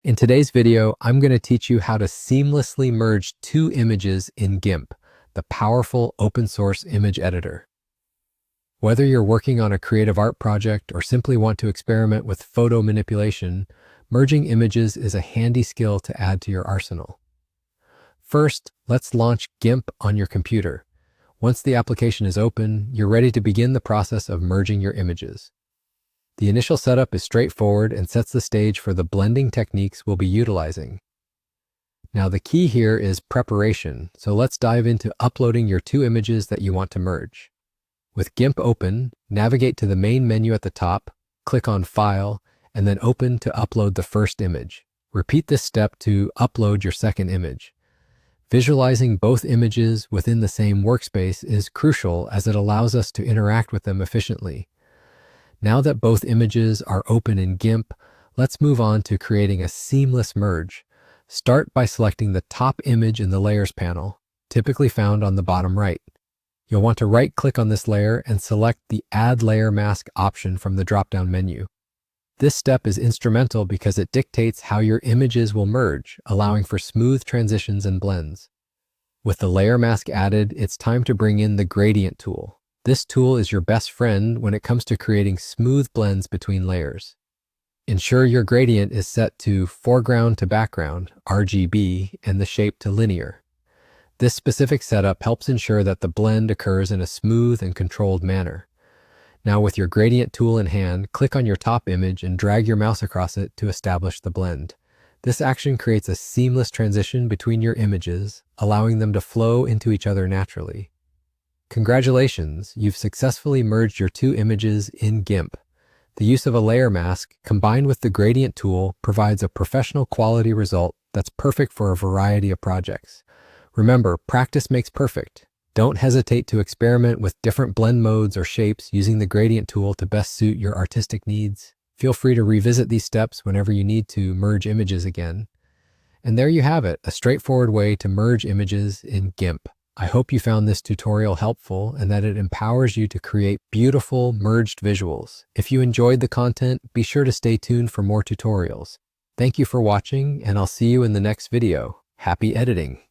In today's video, I'm going to teach you how to seamlessly merge two images in GIMP, the powerful open source image editor. Whether you're working on a creative art project or simply want to experiment with photo manipulation, merging images is a handy skill to add to your arsenal. First, let's launch GIMP on your computer. Once the application is open, you're ready to begin the process of merging your images. The initial setup is straightforward and sets the stage for the blending techniques we'll be utilizing. Now the key here is preparation, so let's dive into uploading your two images that you want to merge. With GIMP open, navigate to the main menu at the top, click on File, and then Open to upload the first image. Repeat this step to upload your second image. Visualizing both images within the same workspace is crucial as it allows us to interact with them efficiently. Now that both images are open in GIMP, let's move on to creating a seamless merge. Start by selecting the top image in the Layers panel, typically found on the bottom right. You'll want to right-click on this layer and select the Add Layer Mask option from the drop-down menu. This step is instrumental because it dictates how your images will merge, allowing for smooth transitions and blends. With the layer mask added, it's time to bring in the Gradient tool. This tool is your best friend when it comes to creating smooth blends between layers. Ensure your gradient is set to foreground to background, RGB, and the shape to linear. This specific setup helps ensure that the blend occurs in a smooth and controlled manner. Now with your gradient tool in hand, click on your top image and drag your mouse across it to establish the blend. This action creates a seamless transition between your images, allowing them to flow into each other naturally. Congratulations, you've successfully merged your two images in GIMP. The use of a layer mask combined with the gradient tool provides a professional quality result that's perfect for a variety of projects. Remember, practice makes perfect. Don't hesitate to experiment with different blend modes or shapes using the gradient tool to best suit your artistic needs. Feel free to revisit these steps whenever you need to merge images again. And there you have it, a straightforward way to merge images in GIMP. I hope you found this tutorial helpful and that it empowers you to create beautiful merged visuals. If you enjoyed the content, be sure to stay tuned for more tutorials. Thank you for watching, and I'll see you in the next video. Happy editing!